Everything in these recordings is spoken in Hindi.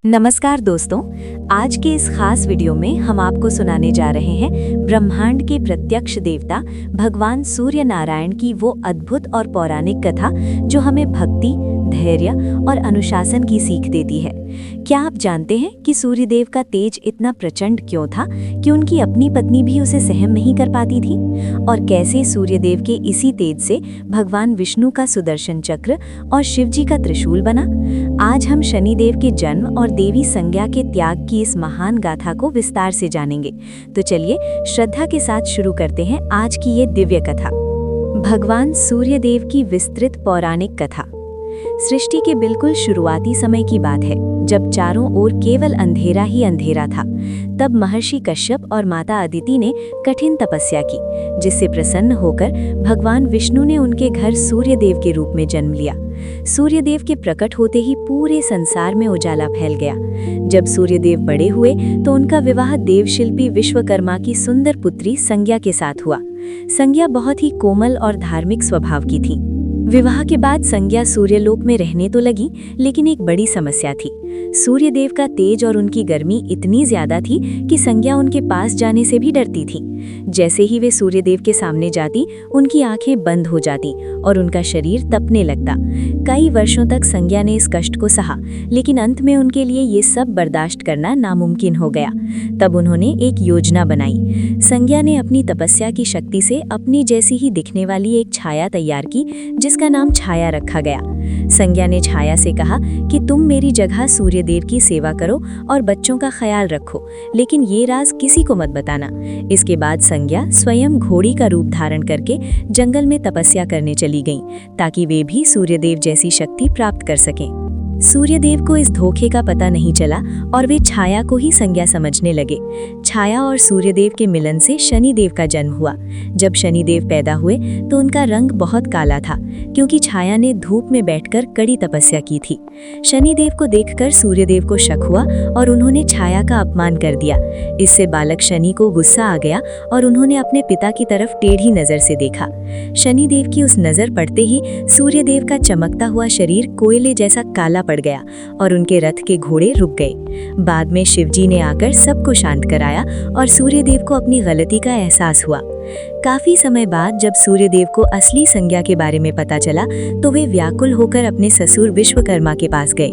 नमस्कार दोस्तों, आज के इस खास वीडियो में हम आपको सुनाने जा रहे हैं ब्रह्मांड के प्रत्यक्ष देवता भगवान सूर्य नारायण की वो अद्भुत और पौराणिक कथा जो हमें भक्ति, धैर्य और अनुशासन की सीख देती है। क्या आप जानते हैं कि सूर्यदेव का तेज इतना प्रचंड क्यों था कि उनकी अपनी पत्नी भी उसे सहन नहीं कर पाती थी? और कैसे सूर्यदेव के इसी तेज से भगवान विष्णु का सुदर्शन चक्र और शिवजी का त्रिशूल बना? आज हम शनिदेव के जन्म और देवी संज्ञा के त्याग की इस महान गाथा को विस्तार से जानेंगे। तो चलिए श्रद्धा के साथ शुरू करते हैं आज की ये दिव्य कथा। भगवान सूर्यदेव की विस्तृत पौराणिक कथा। सृष्टि के बिल्कुल शुरुआती समय की बात है, जब चारों ओर केवल अंधेरा ही अंधेरा था। तब महर्षि कश्यप और माता अदिति ने कठिन तपस्या की, जिससे प्रसन्न होकर भगवान विष्णु ने उनके घर सूर्यदेव के रूप में जन्म लिया। सूर्यदेव के प्रकट होते ही पूरे संसार में उजाला फैल गया। जब सूर्यदेव बड़े हुए तो उनका विवाह देवशिल्पी विश्वकर्मा की सुंदर पुत्री संज्ञा के साथ हुआ। संज्ञा बहुत ही कोमल और धार्मिक स्वभाव की थी। विवाह के बाद संज्ञा सूर्यलोक में रहने तो लगी, लेकिन एक बड़ी समस्या थी। सूर्यदेव का तेज और उनकी गर्मी इतनी ज्यादा थी कि संज्ञा उनके पास जाने से भी डरती थी। जैसे ही वे सूर्यदेव के सामने जाती, उनकी आंखें बंद हो जाती और उनका शरीर तपने लगता। कई वर्षों तक संज्ञा ने इस कष्ट को सहा, लेकिन अंत में उनके लिए ये सब बर्दाश्त करना नामुमकिन हो गया। तब उन्होंने एक योजना बनाई। संज्ञा ने अपनी तपस्या की शक्ति से अपनी जैसी ही दिखने वाली एक छाया तैयार की, जिसका नाम छाया रखा गया। संज्ञा ने छाया से कहा कि तुम मेरी जगह सूर्यदेव की सेवा करो और बच्चों का ख्याल रखो, लेकिन ये राज किसी को मत बताना। इसके बाद संज्ञा स्वयं घोड़ी का रूप धारण करके जंगल में तपस्या करने चली गईं, ताकि वे भी सूर्यदेव जैसी शक्ति प्राप्त कर सकें। सूर्यदेव को इस धोखे का पता नहीं चला और वे छाया को ही संज्ञा समझने लगे। छाया और सूर्यदेव के मिलन से शनिदेव का जन्म हुआ। जब शनिदेव पैदा हुए तो उनका रंग बहुत काला था, क्योंकि छाया ने धूप में बैठकर कड़ी तपस्या की थी। शनिदेव को देखकर सूर्यदेव को शक हुआ और उन्होंने छाया का अपमान कर दिया। इससे बालक शनि को गुस्सा आ गया और उन्होंने अपने पिता की तरफ टेढ़ी नजर से देखा। शनिदेव की उस नजर पड़ते ही सूर्यदेव का चमकता हुआ शरीर कोयले जैसा काला पड़ गया और उनके रथ के घोड़े रुक गए। बाद में शिवजी ने आकर सबको शांत कराया और सूर्यदेव को अपनी गलती का एहसास हुआ। काफी समय बाद जब सूर्यदेव को असली संज्ञा के बारे में पता चला तो वे व्याकुल होकर अपने ससुर विश्वकर्मा के पास गए।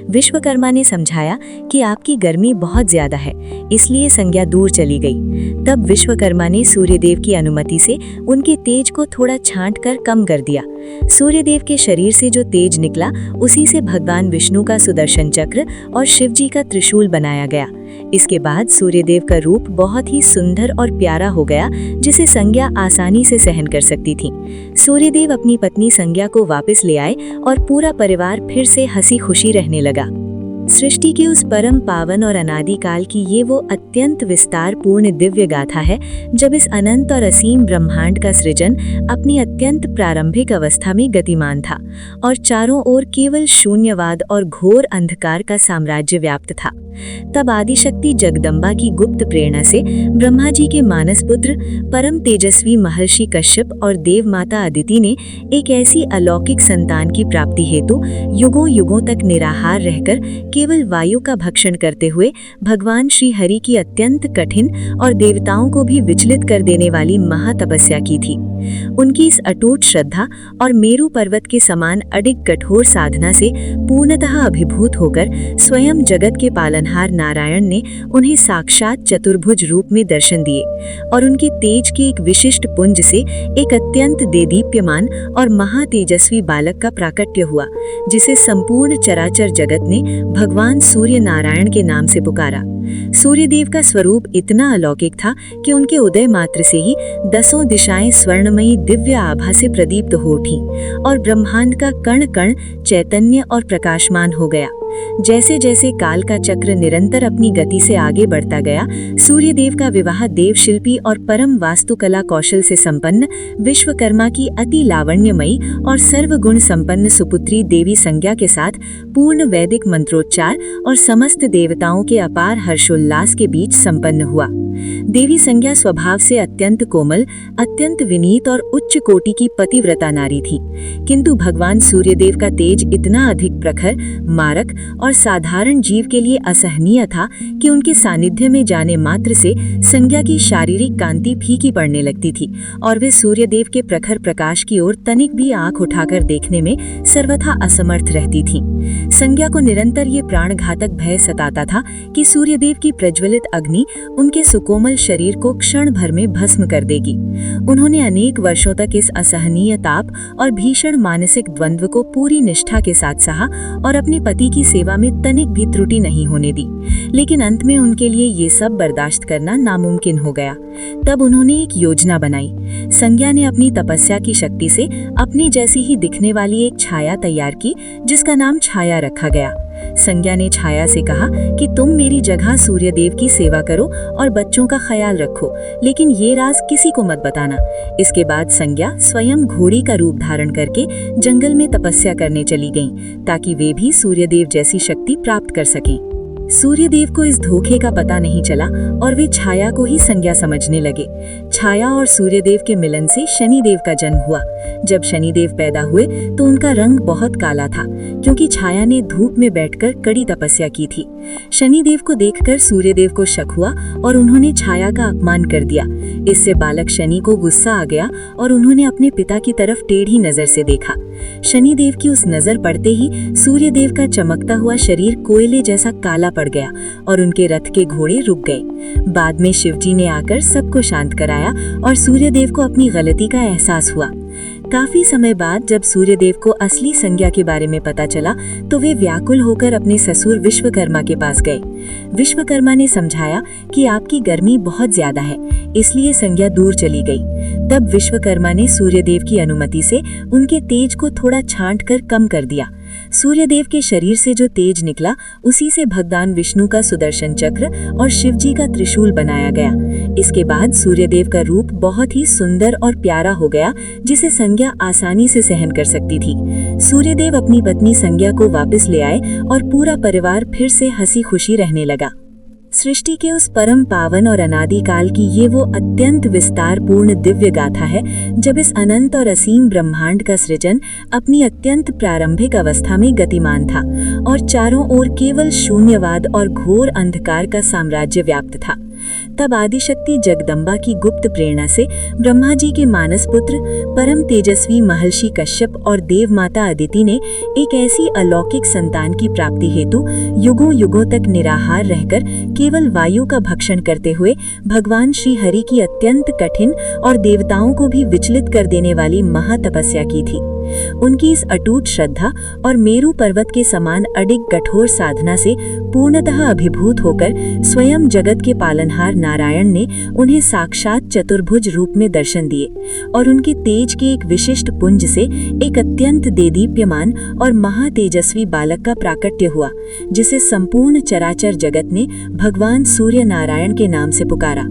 विश्वकर्मा ने समझाया कि आपकी गर्मी बहुत ज्यादा है, इसलिए संज्ञा दूर चली गई। तब विश्वकर्मा ने सूर्यदेव की अनुमति से उनके तेज को थोड़ा छांटकर कम कर दिया। सूर्यदेव के शरीर से जो तेज निकला, उसी से भगवान विष्णु का सुदर्शन चक्र और शिवजी का त्रिशूल बनाया गया। इसके बाद सूर्यदेव का रूप बहुत ही सुंदर और प्यारा हो गया, जिसे संज्ञा आसानी से सहन कर सकती थी। सूर्यदेव अपनी पत्नी संज्ञा को वापस ले आए और पूरा परिवार फिर से हंसी खुशी रहने लगा। सृष्टि के उस परम पावन और अनादिकाल की ये वो अत्यंत विस्तार पूर्ण दिव्य गाथा है, जब इस अनंत और असीम ब्रह्मांड का सृजन अपनी अत्यंत प्रारंभिक अवस्था में गतिमान था और चारों ओर केवल शून्यवाद और घोर अंधकार का साम्राज्य व्याप्त था। तब आदिशक्ति जगदम्बा की गुप्त प्रेरणा से ब्रह्मा जी के मानस पुत्र परम तेजस्वी महर्षि कश्यप और देव माता अदिति ने एक ऐसी अलौकिक संतान की प्राप्ति हेतु युगों युगों तक निराहार रहकर केवल वायु का भक्षण करते हुए भगवान श्री हरि की अत्यंत कठिन और देवताओं को भी विचलित कर देने वाली महातपस्या की थी। उनकी इस अटूट श्रद्धा और मेरु पर्वत के समान अडिग कठोर साधना से पूर्णतः अभिभूत होकर स्वयं जगत के पालनहार नारायण ने उन्हें साक्षात चतुर्भुज रूप में दर्शन दिए और उनके तेज के एक विशिष्ट पुंज से एक अत्यंत देदीप्यमान और महातेजस्वी बालक का प्राकट्य हुआ, जिसे संपूर्ण चराचर जगत ने भगवान सूर्य नारायण के नाम से पुकारा। सूर्यदेव का स्वरूप इतना अलौकिक था कि उनके उदय मात्र से ही 10 दिशाएं स्वर्णमयी दिव्य आभा से प्रदीप्त हो उठीं और ब्रह्मांड का कण कण चैतन्य और प्रकाशमान हो गया। जैसे जैसे काल का चक्र निरंतर अपनी गति से आगे बढ़ता गया, सूर्यदेव का विवाह देवशिल्पी और परम वास्तुकला कौशल से संपन्न विश्वकर्मा की अति लावण्यमयी और सर्वगुण संपन्न सुपुत्री देवी संज्ञा के साथ पूर्ण वैदिक मंत्रोच्चार और समस्त देवताओं के अपार हर्षोल्लास के बीच संपन्न हुआ। देवी संज्ञा स्वभाव से अत्यंत कोमल, अत्यंत विनीत और उच्च कोटि की पतिव्रता नारी थी, किंतु भगवान सूर्यदेव का तेज इतना अधिक प्रखर, मारक और साधारण जीव के लिए असहनीय था कि उनके सानिध्य में जाने मात्र से संज्ञा की शारीरिक कांति फीकी पड़ने लगती थी और वे सूर्यदेव के प्रखर प्रकाश की ओर तनिक भी आंख उठाकर देखने में सर्वथा असमर्थ रहती थीं। संज्ञा को निरंतर ये प्राणघातक भय सताता था कि सूर्यदेव की प्रज्वलित अग्नि उनके सुकोमल शरीर को क्षण भर में भस्म कर देगी। उन्होंने अनेक वर्षों तक इस असहनीय ताप और भीषण मानसिक द्वंद्व को पूरी निष्ठा के साथ सहा और अपने पति की सेवा में तनिक भी त्रुटि नहीं होने दी, लेकिन अंत में उनके लिए ये सब बर्दाश्त करना नामुमकिन हो गया। तब उन्होंने एक योजना बनाई। संज्ञा ने अपनी तपस्या की शक्ति से अपने जैसी ही दिखने वाली एक छाया तैयार की, जिसका नाम छाया रखा गया। संज्ञा ने छाया से कहा कि तुम मेरी जगह सूर्यदेव की सेवा करो और बच्चों का ख्याल रखो, लेकिन ये राज किसी को मत बताना। इसके बाद संज्ञा स्वयं घोड़ी का रूप धारण करके जंगल में तपस्या करने चली गईं, ताकि वे भी सूर्यदेव जैसी शक्ति प्राप्त कर सकें। सूर्यदेव को इस धोखे का पता नहीं चला और वे छाया को ही संज्ञा समझने लगे। छाया और सूर्यदेव के मिलन से शनिदेव का जन्म हुआ। जब शनिदेव पैदा हुए तो उनका रंग बहुत काला था, क्योंकि छाया ने धूप में बैठकर कड़ी तपस्या की थी। शनिदेव को देखकर सूर्यदेव को शक हुआ और उन्होंने छाया का अपमान कर दिया। इससे बालक शनि को गुस्सा आ गया और उन्होंने अपने पिता की तरफ टेढ़ी नजर से देखा। शनिदेव की उस नजर पड़ते ही सूर्यदेव का चमकता हुआ शरीर कोयले जैसा काला पड़ गया और उनके रथ के घोड़े रुक गए। बाद में शिवजी ने आकर सबको शांत कराया और सूर्यदेव को अपनी गलती का एहसास हुआ। काफी समय बाद जब सूर्यदेव को असली संज्ञा के बारे में पता चला तो वे व्याकुल होकर अपने ससुर विश्वकर्मा के पास गए। विश्वकर्मा ने समझाया कि आपकी गर्मी बहुत ज्यादा है, इसलिए संज्ञा दूर चली गई। तब विश्वकर्मा ने सूर्यदेव की अनुमति से उनके तेज को थोड़ा छांट कर कम कर दिया। सूर्यदेव के शरीर से जो तेज निकला, उसी से भगवान विष्णु का सुदर्शन चक्र और शिवजी का त्रिशूल बनाया गया। इसके बाद सूर्यदेव का रूप बहुत ही सुंदर और प्यारा हो गया, जिसे संज्ञा आसानी से सहन कर सकती थी। सूर्यदेव अपनी पत्नी संज्ञा को वापस ले आए और पूरा परिवार फिर से हंसी खुशी रहने लगा। सृष्टि के उस परम पावन और अनादि काल की ये वो अत्यंत विस्तार पूर्ण दिव्य गाथा है, जब इस अनंत और असीम ब्रह्मांड का सृजन अपनी अत्यंत प्रारंभिक अवस्था में गतिमान था और चारों ओर केवल शून्यवाद और घोर अंधकार का साम्राज्य व्याप्त था। तब आदिशक्ति जगदम्बा की गुप्त प्रेरणा से ब्रह्मा जी के मानस पुत्र परम तेजस्वी महर्षि कश्यप और देव माता अदिति ने एक ऐसी अलौकिक संतान की प्राप्ति हेतु युगों युगों तक निराहार रहकर केवल वायु का भक्षण करते हुए भगवान श्री हरि की अत्यंत कठिन और देवताओं को भी विचलित कर देने वाली महातपस्या की थी। उनकी इस अटूट श्रद्धा और मेरू पर्वत के समान अडिग कठोर साधना से पूर्णतः अभिभूत होकर स्वयं जगत के पालनहार नारायण ने उन्हें साक्षात चतुर्भुज रूप में दर्शन दिए और उनके तेज के एक विशिष्ट पुंज से एक अत्यंत देदीप्यमान और महातेजस्वी बालक का प्राकट्य हुआ, जिसे संपूर्ण चराचर जगत ने भगवान सूर्य नारायण के नाम से पुकारा।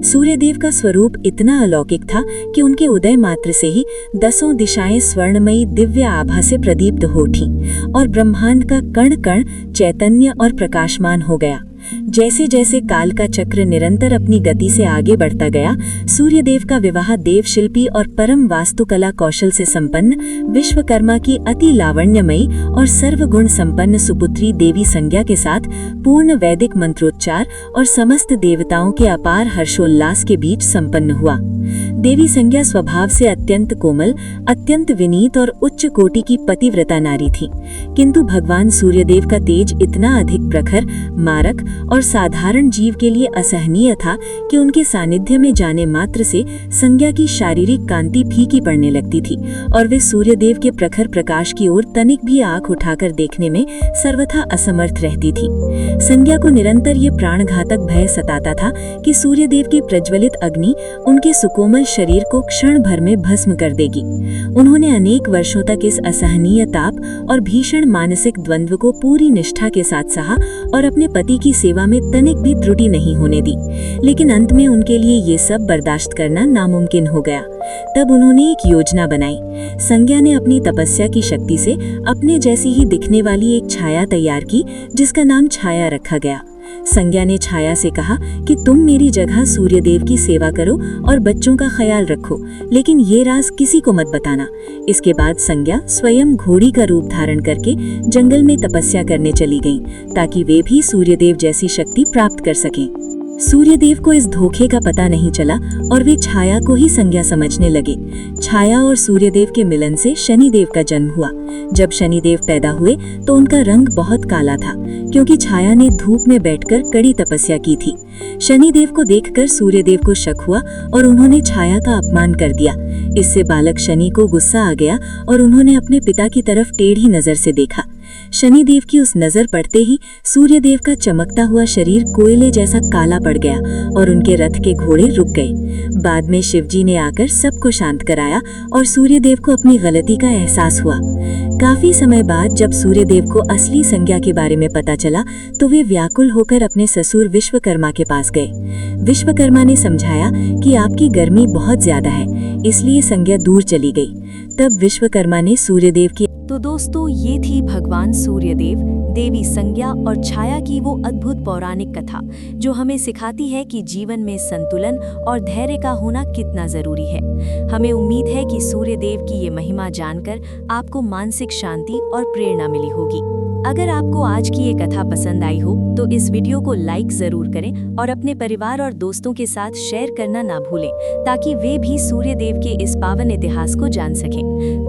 सूर्यदेव का स्वरूप इतना अलौकिक था कि उनके उदय मात्र से ही 10 दिशाएं स्वर्णमयी दिव्य आभा से प्रदीप्त हो उठीं और ब्रह्मांड का कण कण चैतन्य और प्रकाशमान हो गया। जैसे जैसे काल का चक्र निरंतर अपनी गति से आगे बढ़ता गया, सूर्यदेव का विवाह देव शिल्पी और परम वास्तुकला कौशल से संपन्न विश्वकर्मा की अति लावण्यमयी और सर्वगुण संपन्न सुपुत्री देवी संज्ञा के साथ पूर्ण वैदिक मंत्रोच्चार और समस्त देवताओं के अपार हर्षोल्लास के बीच संपन्न हुआ। देवी संज्ञा स्वभाव से अत्यंत कोमल, अत्यंत विनीत और उच्च कोटि की पतिव्रता नारी थी, किंतु भगवान सूर्यदेव का तेज इतना अधिक प्रखर, मारक और साधारण जीव के लिए असहनीय था कि उनके सानिध्य में जाने मात्र से संज्ञा की शारीरिक कांति फीकी पड़ने लगती थी और वे सूर्यदेव के प्रखर प्रकाश की ओर तनिक भी आंख उठाकर देखने में सर्वथा असमर्थ रहती थी। संज्ञा को निरंतर ये प्राणघातक भय सताता था कि सूर्यदेव की प्रज्वलित अग्नि उनके सुकोमल शरीर को क्षण भर में भस्म कर देगी। उन्होंने अनेक वर्षों तक इस असहनीय ताप और भीषण मानसिक द्वंद्व को पूरी निष्ठा के साथ सहा और अपने पति की सेवा में तनिक भी त्रुटि नहीं होने दी, लेकिन अंत में उनके लिए ये सब बर्दाश्त करना नामुमकिन हो गया। तब उन्होंने एक योजना बनाई। संज्ञा ने अपनी तपस्या की शक्ति से अपने जैसी ही दिखने वाली एक छाया तैयार की, जिसका नाम छाया रखा गया। संज्ञा ने छाया से कहा कि तुम मेरी जगह सूर्यदेव की सेवा करो और बच्चों का ख्याल रखो, लेकिन ये राज किसी को मत बताना। इसके बाद संज्ञा स्वयं घोड़ी का रूप धारण करके जंगल में तपस्या करने चली गईं, ताकि वे भी सूर्यदेव जैसी शक्ति प्राप्त कर सकें। सूर्यदेव को इस धोखे का पता नहीं चला और वे छाया को ही संज्ञा समझने लगे। छाया और सूर्यदेव के मिलन से शनिदेव का जन्म हुआ। जब शनिदेव पैदा हुए तो उनका रंग बहुत काला था, क्योंकि छाया ने धूप में बैठकर कड़ी तपस्या की थी। शनिदेव को देखकर सूर्यदेव को शक हुआ और उन्होंने छाया का अपमान कर दिया। इससे बालक शनि को गुस्सा आ गया और उन्होंने अपने पिता की तरफ टेढ़ी नजर से देखा। शनिदेव की उस नजर पड़ते ही सूर्यदेव का चमकता हुआ शरीर कोयले जैसा काला पड़ गया और उनके रथ के घोड़े रुक गए। बाद में शिवजी ने आकर सबको शांत कराया और सूर्यदेव को अपनी गलती का एहसास हुआ। काफी समय बाद जब सूर्यदेव को असली संज्ञा के बारे में पता चला तो वे व्याकुल होकर अपने ससुर विश्वकर्मा के पास गए। विश्वकर्मा ने समझाया कि आपकी गर्मी बहुत ज्यादा है, इसलिए संज्ञा दूर चली गई। तब विश्वकर्मा ने सूर्यदेव की तो दोस्तों, ये थी भगवान सूर्यदेव, देवी संज्ञा और छाया की वो अद्भुत पौराणिक कथा, जो हमें सिखाती है कि जीवन में संतुलन और धैर्य का होना कितना जरूरी है। हमें उम्मीद है कि सूर्यदेव की ये महिमा जानकर आपको मानसिक शांति और प्रेरणा मिली होगी। अगर आपको आज की ये कथा पसंद आई हो तो इस वीडियो को लाइक जरूर करें और अपने परिवार और दोस्तों के साथ शेयर करना ना भूलें, ताकि वे भी सूर्यदेव के इस पावन इतिहास को जान सकें।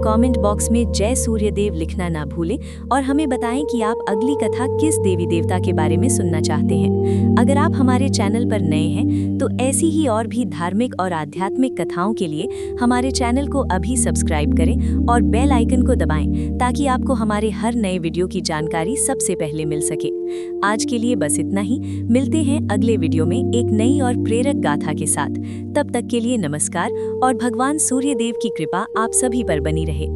कमेंट बॉक्स में जय सूर्यदेव लिखना ना भूलें और हमें बताएं कि आप अगली कथा किस देवी देवता के बारे में सुनना चाहते हैं। अगर आप हमारे चैनल पर नए हैं तो ऐसी ही और भी धार्मिक और आध्यात्मिक कथाओं के लिए हमारे चैनल को अभी सब्सक्राइब करें और बेल आइकन को दबाएं, ताकि आपको हमारे हर नए वीडियो की जानकारी सबसे पहले मिल सके। आज के लिए बस इतना ही। मिलते हैं अगले वीडियो में एक नई और प्रेरक गाथा के साथ। तब तक के लिए नमस्कार और भगवान सूर्यदेव की कृपा आप सभी पर बनी रहे।